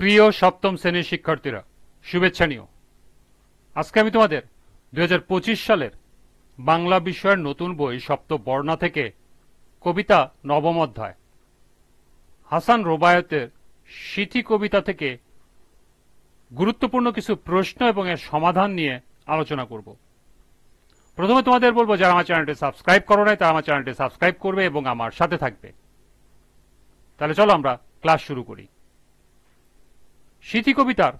প্রিয় সপ্তম শ্রেণীর শিক্ষার্থীরা, শুভেচ্ছা নিও। আজকে আমি তোমাদের 2025 সালের বাংলা বিষয়ের নতুন বই সপ্তবর্ণা থেকে কবিতা নবম অধ্যায় হাসান রোবায়েতের সিথি কবিতা থেকে গুরুত্বপূর্ণ কিছু প্রশ্ন এবং এর সমাধান নিয়ে আলোচনা করব। প্রথমে তোমাদের বলবো, যারা আমার চ্যানেলটি সাবস্ক্রাইব করো নাই তারা আমার চ্যানেলটি সাবস্ক্রাইব করবে এবং আমার সাথে থাকবে। তাহলে চলো আমরা ক্লাস শুরু করি। সিথি কবিতার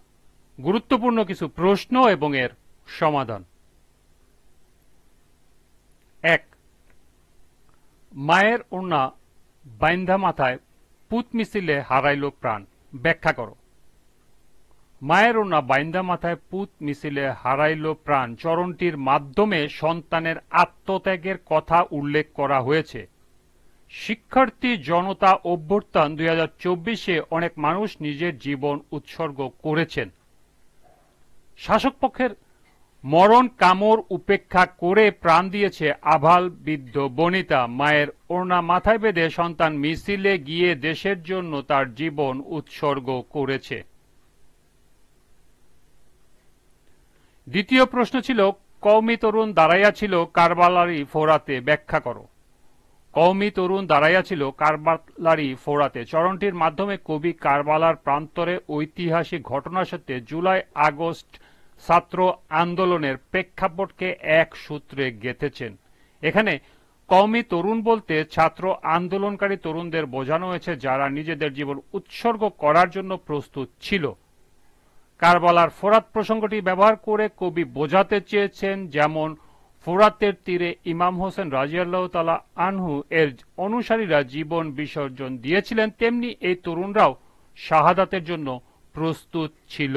গুরুত্বপূর্ণ কিছু প্রশ্ন এবং এর সমাধান। 1. মায়ের ওড়না বাইন্ধা মাথায় পুত মিছিলে হারাইল প্রাণ, ব্যাখ্যা করো। মায়ের ওড়না বাইন্ধা মাথায় পুত মিছিলে হারাইল প্রাণ চরণটির মাধ্যমে সন্তানের আত্মত্যাগের কথা উল্লেখ করা হয়েছে। শিক্ষার্থী জনতা অভ্যুত্থান 2024-এ অনেক মানুষ নিজের জীবন উৎসর্গ করেছেন। শাসকপক্ষের মরণ কামড় উপেক্ষা করে প্রাণ দিয়েছে আবাল বৃদ্ধ বনিতা। মায়ের ওড়না মাথায় বেঁধে সন্তান মিছিলে গিয়ে দেশের জন্য তার জীবন উৎসর্গ করেছে। দ্বিতীয় প্রশ্ন ছিল, কওমি তরুণ দাঁড়াইয়া ছিল কারবালারি ফোরাতে, ব্যাখ্যা করো। কওমি তরুণ দাঁড়াইয়া ছিল কারবালারি ফোরাতে চরণটির মাধ্যমে কবি কারবালার প্রান্তরে ঐতিহাসিক ঘটনার সাথে জুলাই আগস্ট ছাত্র আন্দোলনের প্রেক্ষাপটকে এক সূত্রে গেঁথেছেন। এখানে কওমি তরুণ বলতে ছাত্র আন্দোলনকারী তরুণদের বোঝানো হয়েছে, যারা নিজেদের জীবন উৎসর্গ করার জন্য প্রস্তুত ছিল। কারবালার ফোরাত প্রসঙ্গটি ব্যবহার করে কবি বোঝাতে চেয়েছেন, যেমন ফোরাতের তীরে ইমাম হোসেন রাজিয়াল্লাহু তাআলা আনহু এর অনুসারীরা জীবন বিসর্জন দিয়েছিলেন, তেমনি এই তরুণরাও শাহাদাতের জন্য প্রস্তুত ছিল।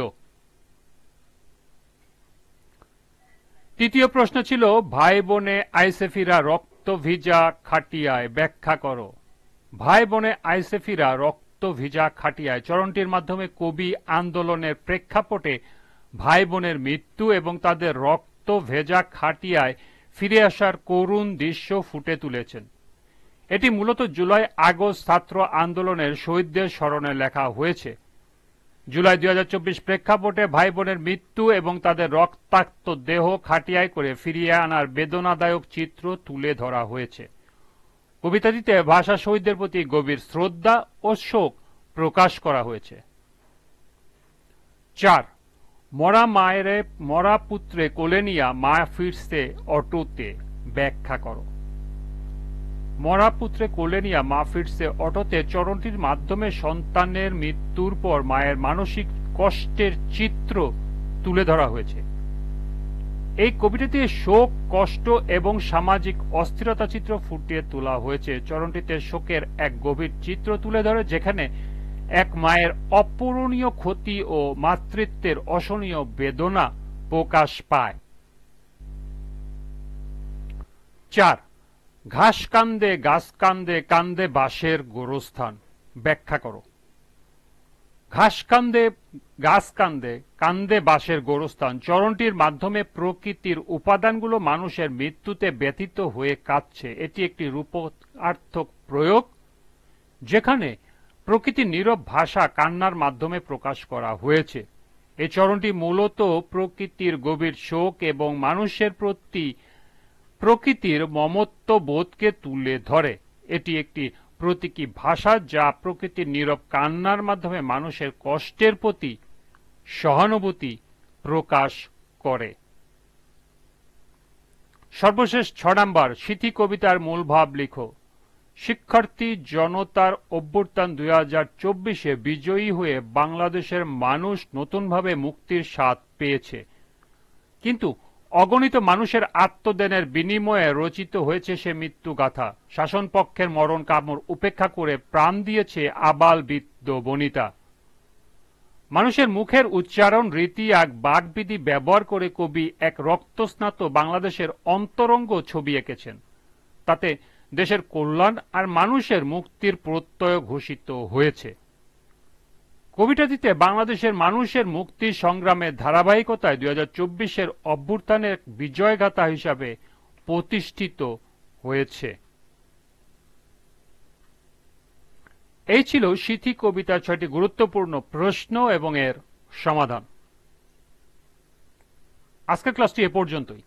তৃতীয় প্রশ্ন ছিল, ভাই বোনে আইসে ফিরা রক্ত ভিজা খাটিয়ায়, ব্যাখ্যা করো। ভাই বোনে আইসে ফিরা রক্ত ভিজা খাটিয়ায় চরণটির মাধ্যমে কবি আন্দোলনের প্রেক্ষাপটে ভাই বোনের মৃত্যু এবং তাদের রক্ত ভেজা খাটিয়ায় ফিরে আসার করুণ দৃশ্য ফুটে তুলেছেন। এটি মূলত জুলাই আগস্ট ছাত্র আন্দোলনের শহীদদের স্মরণে লেখা হয়েছে। জুলাই 2024 প্রেক্ষাপটে ভাই বোনের মৃত্যু এবং তাদের রক্তাক্ত দেহ খাটিয়ায় করে ফিরিয়ে আনার বেদনাদায়ক চিত্র তুলে ধরা হয়েছে। কবিতাটিতে ভাষা শহীদদের প্রতি গভীর শ্রদ্ধা ও শোক প্রকাশ করা হয়েছে। 4. মরা পুত্রে কোলে নিয়া মা ফিরছে অটোতে, ব্যাখ্যা করো। মরা পুত্রে কোলে নিয়া মা ফিরছে অটোতে চরণটির মাধ্যমে সন্তানের মৃত্যুর পর মায়ের মানসিক কষ্টের চিত্র তুলে ধরা হয়েছে। এই কবিতাতে শোক, কষ্ট এবং সামাজিক অস্থিরতা চিত্র ফুটিয়ে তোলা হয়েছে। চরণটিতে শোকের এক গভীর চিত্র তুলে ধরে, যেখানে এক মায়ের অপূরণীয় ক্ষতি ও মাতৃত্বের অসহনীয় বেদনা প্রকাশ পায়। 4. ঘাস কান্দে গাছ কান্দে কান্দে বাঁশের গোরস্থান, ব্যাখ্যা করো। ঘাস কান্দে গাছ কান্দে কান্দে বাঁশের গোরস্থান চরণটির মাধ্যমে প্রকৃতির উপাদানগুলো মানুষের মৃত্যুতে ব্যথিত হয়ে কাঁদছে। এটি একটি রূপকার্থক প্রয়োগ, যেখানে প্রকৃতির নীরব ভাষা কান্নার মাধ্যমে প্রকাশ করা হয়েছে। এই চরণটি মূলত প্রকৃতির গভীর শোক এবং মানুষের প্রতি প্রকৃতির মমত্ব বোধকে তুলে ধরে। এটি একটি প্রতীকী ভাষা যা প্রকৃতির নীরব কান্নার মাধ্যমে মানুষের কষ্টের প্রতি সহানুভূতি প্রকাশ করে। সর্বশেষ 6 নাম্বার, সিথি কবিতার মূল ভাব লিখো। শিক্ষার্থী জনতার অভ্যুত্থান 2024-এ বিজয়ী হয়ে বাংলাদেশের মানুষ নতুনভাবে মুক্তির স্বাদ পেয়েছে, কিন্তু অগণিত মানুষের আত্মদানের বিনিময়ে রচিত হয়েছে সে মৃত্যুগাথা। শাসনপক্ষের মরণ কামড় উপেক্ষা করে প্রাণ দিয়েছে আবাল বৃদ্ধ বনিতা। মানুষের মুখের উচ্চারণ রীতি এক বাকবিধি ব্যবহার করে কবি এক রক্তস্নাত বাংলাদেশের অন্তরঙ্গ ছবি এঁকেছেন। তাতে দেশের কল্যাণ আর মানুষের মুক্তির প্রত্যয় ঘোষিত হয়েছে। কবিতাটিতে বাংলাদেশের মানুষের মুক্তি সংগ্রামের ধারাবাহিকতায় 2024-এর অভ্যুত্থানের বিজয়গাথা হিসাবে প্রতিষ্ঠিত হয়েছে। এই ছিল সিথি কবিতার 6টি গুরুত্বপূর্ণ প্রশ্ন এবং এর সমাধান। আজকের ক্লাসটি এ পর্যন্তই।